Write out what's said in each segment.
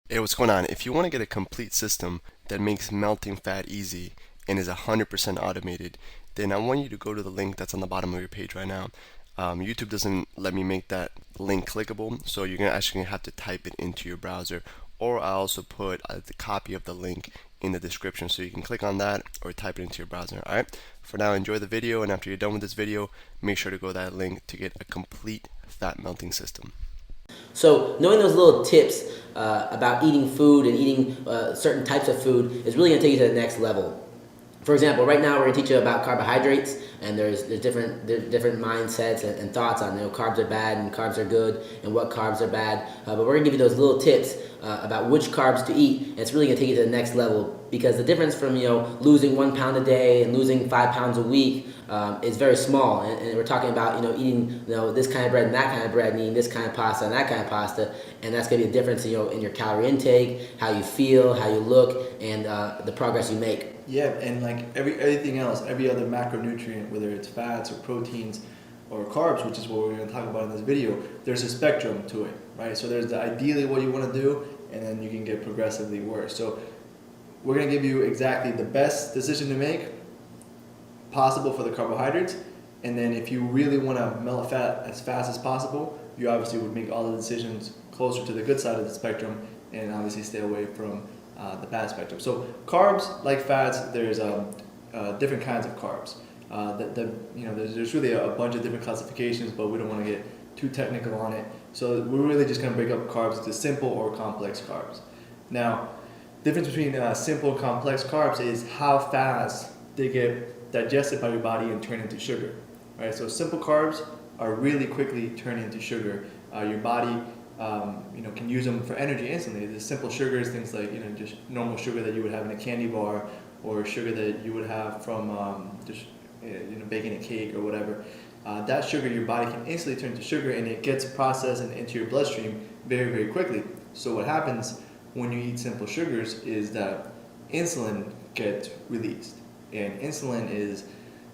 Hey, what's going on? If you want to get a complete system that makes melting fat easy and is 100% automated, then I want you to go to the link that's on the bottom of your page right now. YouTube doesn't let me make that link clickable, so you're actually gonna have to type it into your browser, or I also put the copy of the link in the description, so you can click on that or type it into your browser. All right. For now, enjoy the video, and after you're done with this video, make sure to go to that link to get a complete fat melting system. So knowing those little tips about eating food and eating certain types of food is really going to take you to the next level. For example, right now we're going to teach you about carbohydrates, and there's different mindsets and thoughts on, carbs are bad and carbs are good, and what carbs are bad. But we're going to give you those little tips about which carbs to eat, and it's really going to take you to the next level, because the difference from losing 1 pound a day and losing 5 pounds a week is very small. And we're talking about eating this kind of bread and that kind of bread, and eating this kind of pasta and that kind of pasta, and that's going to be the difference in your calorie intake, how you feel, how you look, and the progress you make. Yeah, and like everything else, every other macronutrient, whether it's fats or proteins or carbs, which is what we're going to talk about in this video, there's a spectrum to it, right? So there's ideally what you want to do, and then you can get progressively worse. So we're going to give you exactly the best decision to make possible for the carbohydrates, and then if you really want to melt fat as fast as possible, you obviously would make all the decisions closer to the good side of the spectrum, and obviously stay away from the bad spectrum. So carbs, like fats, there's different kinds of carbs. There's really a bunch of different classifications, but we don't want to get too technical on it. So we're really just going to break up carbs into simple or complex carbs. Now, the difference between simple and complex carbs is how fast they get digested by your body and turn into sugar. Right? So simple carbs are really quickly turned into sugar. Your body can use them for energy instantly. The simple sugars, things like just normal sugar that you would have in a candy bar, or sugar that you would have from baking a cake or whatever. That sugar your body can instantly turn to sugar, and it gets processed and into your bloodstream very, very quickly. So what happens when you eat simple sugars is that insulin gets released, and insulin is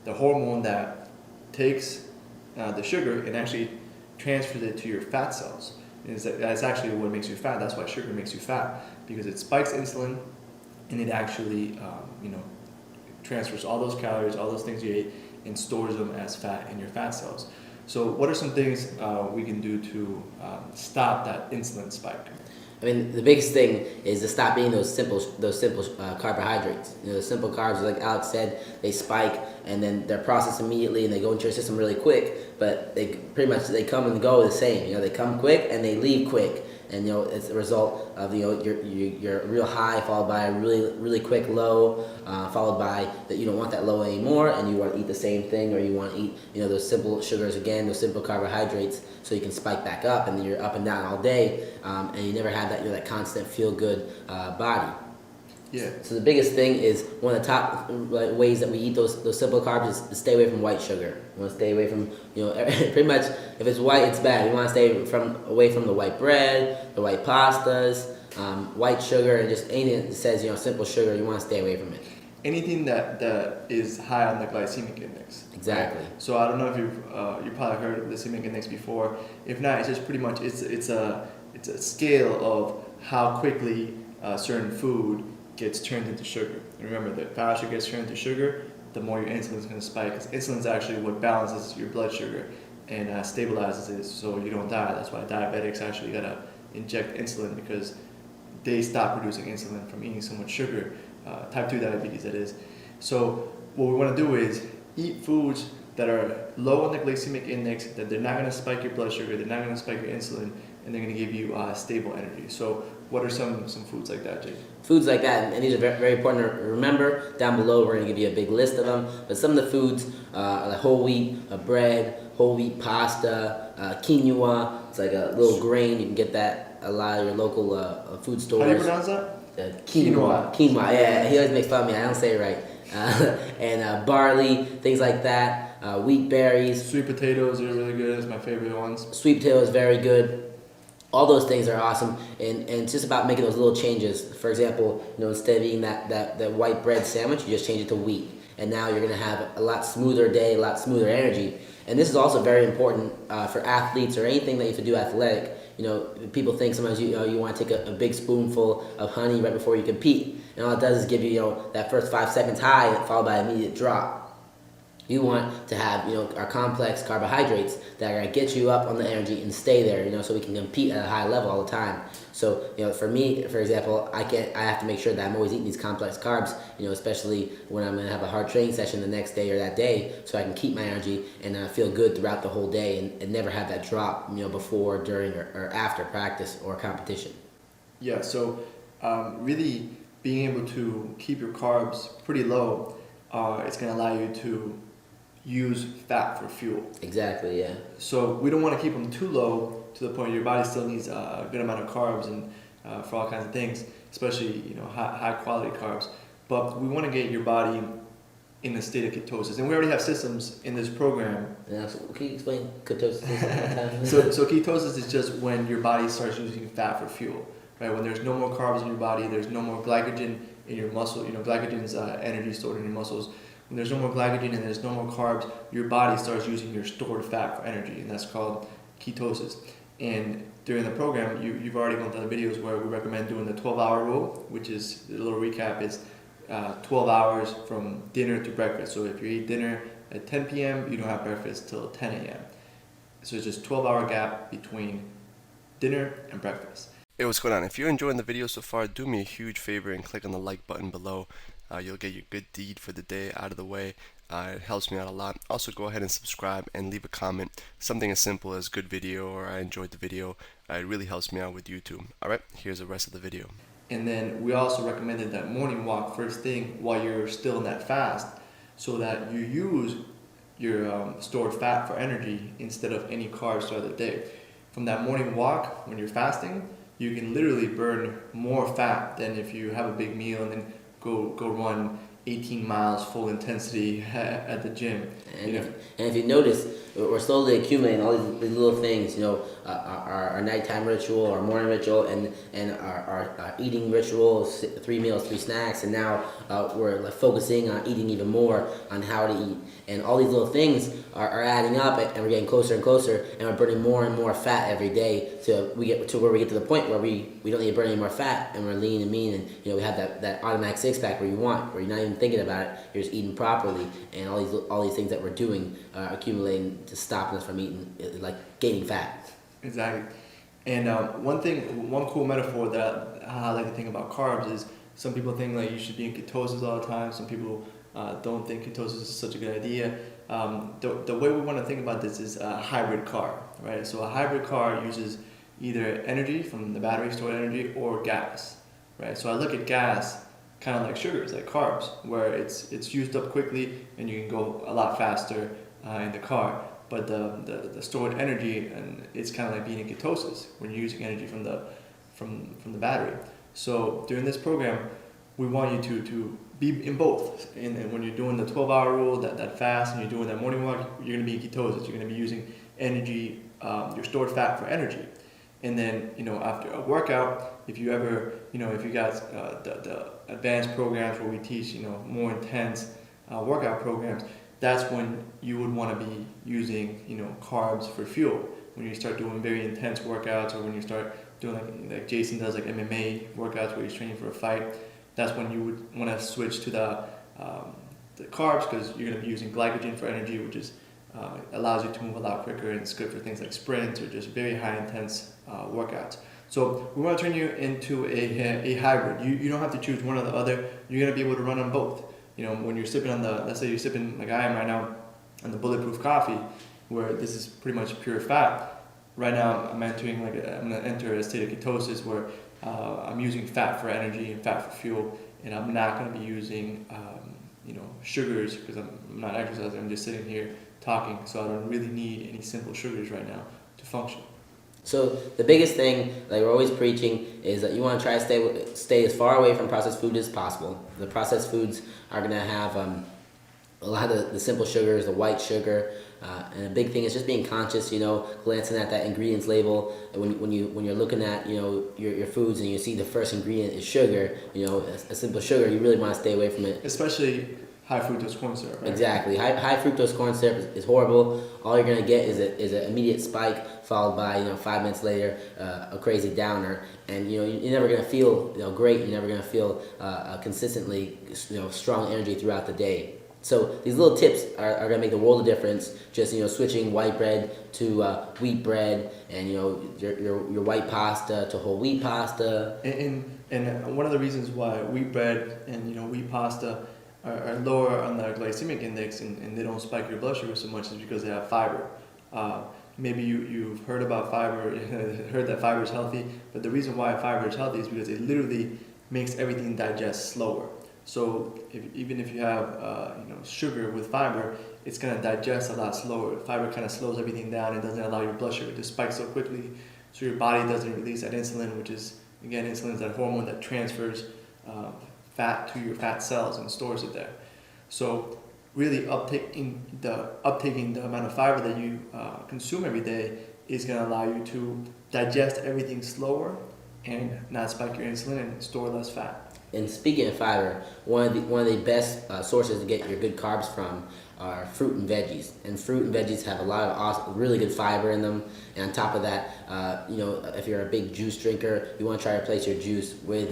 the hormone that takes the sugar and actually transfers it to your fat cells. That's actually what makes you fat. That's why sugar makes you fat, because it spikes insulin, and it actually transfers all those calories, all those things you ate, and stores them as fat in your fat cells. So what are some things we can do to stop that insulin spike? I mean, the biggest thing is to stop eating those simple carbohydrates. The simple carbs, like Alex said, they spike, and then they're processed immediately, and they go into your system really quick. But they come and go the same. They come quick and they leave quick, and it's a result of your real high followed by a really quick low, followed by that you don't want that low anymore, and you want to eat the same thing, or you want to eat those simple sugars again, those simple carbohydrates, so you can spike back up, and then you're up and down all day, and you never have that constant feel good body. Yeah. So the biggest thing is, one of the top ways that we eat those simple carbs is to stay away from white sugar. You want to stay away from pretty much, if it's white, it's bad. You want to stay away from the white bread, the white pastas, white sugar, and just anything that says simple sugar. You want to stay away from it. Anything that is high on the glycemic index. Exactly. Right? So I don't know if you've probably heard of the glycemic index before. If not, it's just pretty much it's a scale of how quickly certain food gets turned into sugar. And remember, the faster it gets turned into sugar, the more your insulin is going to spike. Because insulin is actually what balances your blood sugar and stabilizes it, so you don't die. That's why diabetics actually gotta inject insulin, because they stop producing insulin from eating so much sugar. Type 2 diabetes, that is. So what we want to do is eat foods that are low on the glycemic index, that they're not going to spike your blood sugar, they're not going to spike your insulin, and they're going to give you stable energy. So what are some foods like that, Jake? Foods like that, and these are very, very important to remember. Down below, we're going to give you a big list of them. But some of the foods are like whole wheat bread, whole wheat pasta, quinoa. It's like a little grain. You can get that at a lot of your local food stores. How do you pronounce that? Quinoa, yeah. He always makes fun of me. I don't say it right. And barley, things like that. Wheat berries. Sweet potatoes are really good. It's my favorite ones. Sweet potato is very good. All those things are awesome, and it's just about making those little changes. For example, instead of eating that white bread sandwich, you just change it to wheat, and now you're gonna have a lot smoother day, a lot smoother energy. And this is also very important for athletes or anything that you have to do athletic. people think sometimes you want to take a big spoonful of honey right before you compete, and all it does is give you that first 5 seconds high followed by an immediate drop. You want to have our complex carbohydrates that are gonna get you up on the energy and stay there, so we can compete at a high level all the time. So for me, for example, I have to make sure that I'm always eating these complex carbs, especially when I'm gonna have a hard training session the next day or that day, so I can keep my energy and feel good throughout the whole day and never have that drop before, during, or after practice or competition. Yeah, so really being able to keep your carbs pretty low, it's going to allow you to use fat for fuel. Exactly, yeah. So we don't want to keep them too low to the point your body still needs a good amount of carbs and for all kinds of things, especially high quality carbs. But we want to get your body in a state of ketosis, and we already have systems in this program. Yeah, so can you explain ketosis? So ketosis is just when your body starts using fat for fuel, right? When there's no more carbs in your body, there's no more glycogen in your muscle. Glycogen's energy stored in your muscles. When there's no more glycogen and there's no more carbs, your body starts using your stored fat for energy, and that's called ketosis. And during the program, you've already gone through the videos where we recommend doing the 12-hour rule, which is, a little recap, is 12 hours from dinner to breakfast. So if you eat dinner at 10 p.m., you don't have breakfast till 10 a.m. So it's just 12-hour gap between dinner and breakfast. Hey, what's going on? If you're enjoying the video so far, do me a huge favor and click on the like button below. You'll get your good deed for the day out of the way. It helps me out a lot. Also, go ahead and subscribe and leave a comment. Something as simple as good video or I enjoyed the video. It really helps me out with YouTube. Alright, here's the rest of the video. And then we also recommended that morning walk first thing while you're still in that fast, so that you use your stored fat for energy instead of any carbs throughout the day. From that morning walk, when you're fasting, you can literally burn more fat than if you have a big meal and then go run 18 miles full intensity at the gym. And if you notice, we're slowly accumulating all these little things, our nighttime ritual, our morning ritual, and our eating ritual, 3 meals, 3 snacks, and now we're focusing on eating even more on how to eat. And all these little things are adding up, and we're getting closer and closer, and we're burning more and more fat every day till we get to where we get to the point where we don't need to burn any more fat, and we're lean and mean, and we have that automatic six-pack where you're not even thinking about it, you're just eating properly, and all these things that we're doing accumulating to stopping us from eating, like gaining fat. Exactly. And one cool metaphor that I like to think about carbs is, some people think you should be in ketosis all the time. Some people don't think ketosis is such a good idea. The way we want to think about this is a hybrid car, right? So a hybrid car uses either energy from the battery, stored energy, or gas, right? So I look at gas kind of like sugars, like carbs, where it's used up quickly and you can go a lot faster in the car. But the stored energy, and it's kind of like being in ketosis when you're using energy from the battery. So during this program, we want you to be in both. And when you're doing the 12-hour rule, that fast, and you're doing that morning walk, you're going to be in ketosis. You're going to be using energy, your stored fat for energy. And then, after a workout, if you ever, if you guys, the advanced programs where we teach, more intense workout programs, that's when you would want to be using, carbs for fuel. When you start doing very intense workouts, or when you start doing like Jason does, like MMA workouts where he's training for a fight, that's when you would want to switch to the carbs, because you're going to be using glycogen for energy, which is allows you to move a lot quicker, and it's good for things like sprints or just very high intense workouts. So we want to turn you into a hybrid. You don't have to choose one or the other. You're going to be able to run on both. When you're sipping let's say you're sipping like I am right now on the bulletproof coffee, where this is pretty much pure fat. Right now I'm going to enter a state of ketosis where I'm using fat for energy and fat for fuel, and I'm not going to be using sugars, because I'm not exercising. I'm just sitting here talking, so I don't really need any simple sugars right now to function. So the biggest thing, like we're always preaching, is that you want to try to stay as far away from processed food as possible. The processed foods are going to have a lot of the simple sugars, the white sugar, and a big thing is just being conscious. Glancing at that ingredients label, when you're looking at your foods and you see the first ingredient is sugar, a simple sugar, you really want to stay away from it. Especially high fructose corn syrup, right? Exactly. High fructose corn syrup is horrible. All you're gonna get is an immediate spike followed by 5 minutes later a crazy downer, and you're never gonna feel great. You're never gonna feel consistently strong energy throughout the day. So these little tips are gonna make the world of difference. Just switching white bread to wheat bread, and your white pasta to whole wheat pasta. And one of the reasons why wheat bread and wheat pasta are lower on the glycemic index and they don't spike your blood sugar so much is because they have fiber. Maybe you've heard about fiber, heard that fiber is healthy, but the reason why fiber is healthy is because it literally makes everything digest slower. So even if you have sugar with fiber, it's gonna digest a lot slower. Fiber kind of slows everything down and doesn't allow your blood sugar to spike so quickly, so your body doesn't release that insulin, which is again insulin is that hormone that transfers fat to your fat cells and stores it there. So really uptaking the amount of fiber that you consume every day is going to allow you to digest everything slower and not spike your insulin and store less fat. And speaking of fiber, one of the best sources to get your good carbs from are fruit and veggies. And fruit and veggies have a lot of awesome, really good fiber in them. And on top of that, if you're a big juice drinker, you want to try to replace your juice with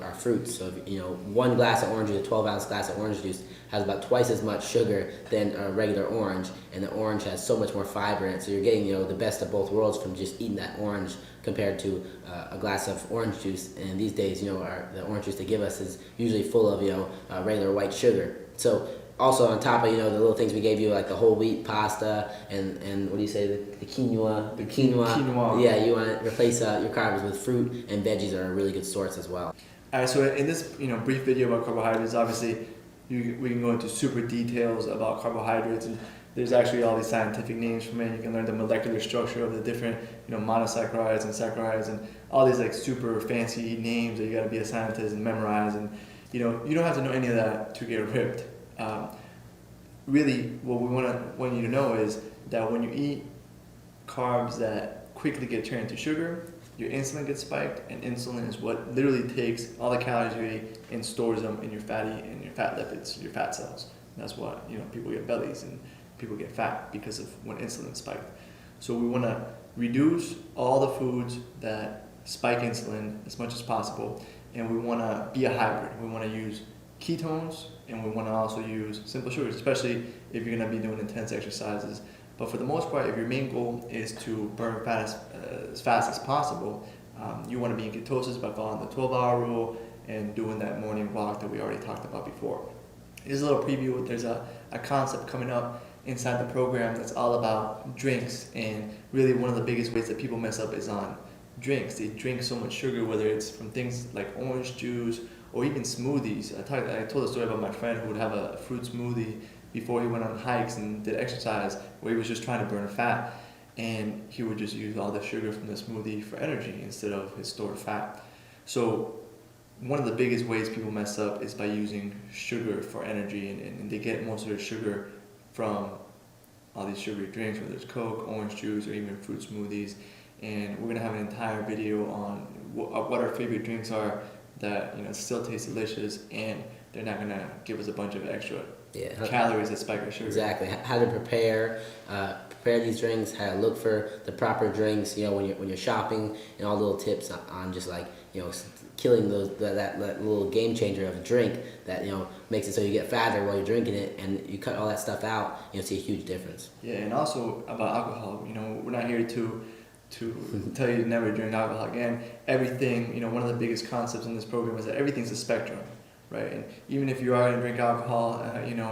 our fruits. So one glass of orange juice, a 12-ounce glass of orange juice, has about twice as much sugar than a regular orange, and the orange has so much more fiber in it. So you're getting the best of both worlds from just eating that orange compared to a glass of orange juice. And these days, the orange juice they give us is usually full of regular white sugar. So also on top of the little things we gave you, like the whole wheat pasta and what do you say, the quinoa. Yeah, you want to replace your carbs with fruit, and veggies are a really good source as well. All right, so in this brief video about carbohydrates, obviously we can go into super details about carbohydrates, and there's actually all these scientific names for it. You can learn the molecular structure of the different monosaccharides and saccharides and all these like super fancy names that you got to be a scientist and memorize, and you don't have to know any of that to get ripped. Really, what we want you to know is that when you eat carbs that quickly get turned into sugar, your insulin gets spiked, and insulin is what literally takes all the calories you ate and stores them in your fat lipids, your fat cells. And that's why people get bellies and people get fat because of when insulin is spiked. So we want to reduce all the foods that spike insulin as much as possible, and we want to be a hybrid. We want to use ketones, and we want to also use simple sugars, especially if you're going to be doing intense exercises. But for the most part, if your main goal is to burn fat as fast as possible, you want to be in ketosis by following the 12-hour rule and doing that morning walk that we already talked about before. Here's a little preview. There's a concept coming up inside the program that's all about drinks, and really one of the biggest ways that people mess up is on drinks. They drink so much sugar, whether it's from things like orange juice or even smoothies. I told a story about my friend who would have a fruit smoothie before he went on hikes and did exercise, where he was just trying to burn fat, and he would just use all the sugar from the smoothie for energy instead of his stored fat. So one of the biggest ways people mess up is by using sugar for energy, and they get most of their sugar from all these sugary drinks, whether it's Coke, orange juice, or even fruit smoothies. And we're gonna have an entire video on what our favorite drinks are that still taste delicious, and they're not gonna give us a bunch of extra calories that spike our sugar. Exactly. How to prepare these drinks, how to look for the proper drinks, when you're shopping, and all little tips on just like killing that little game changer of a drink that makes it so you get fatter while you're drinking it, and you cut all that stuff out, see a huge difference. Yeah, and also about alcohol. We're not here to tell you to never drink alcohol again. Everything, one of the biggest concepts in this program is that everything's a spectrum, right? And even if you are going to drink alcohol,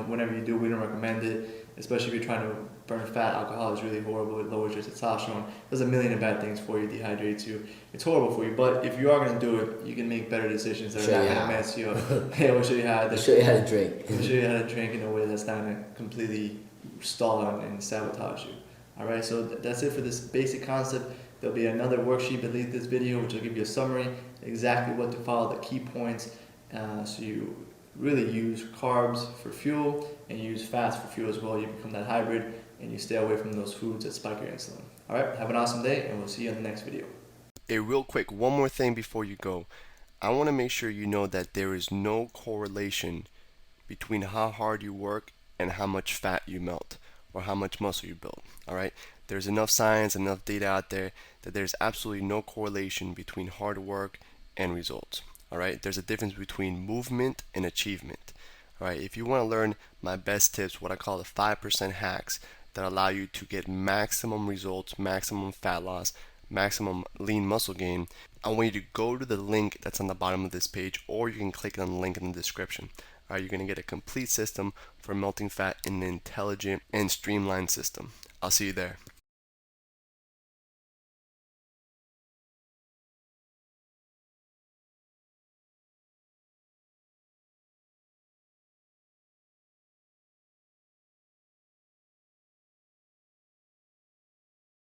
whenever you do, we don't recommend it, especially if you're trying to burn fat. Alcohol is really horrible. It lowers your testosterone. There's a million of bad things for you, dehydrates you. It's horrible for you, but if you are going to do it, you can make better decisions that are not going to mess you up. Yeah, we'll show you how to drink. We'll show you how to drink in a way that's not going to completely stall and sabotage you. All right, so that's it for this basic concept. There'll be another worksheet beneath this video, which will give you a summary, exactly what to follow, the key points, so you really use carbs for fuel and you use fats for fuel as well. You become that hybrid, and you stay away from those foods that spike your insulin. All right, have an awesome day, and we'll see you in the next video. Hey, real quick, one more thing before you go. I want to make sure you know that there is no correlation between how hard you work and how much fat you melt or how much muscle you build. All right, there's enough science, enough data out there that there's absolutely no correlation between hard work and results. All right, there's a difference between movement and achievement. All right, if you want to learn my best tips, what I call the 5% hacks that allow you to get maximum results, maximum fat loss, maximum lean muscle gain, I want you to go to the link that's on the bottom of this page, or you can click on the link in the description. All right, you're going to get a complete system for melting fat in an intelligent and streamlined system. I'll see you there.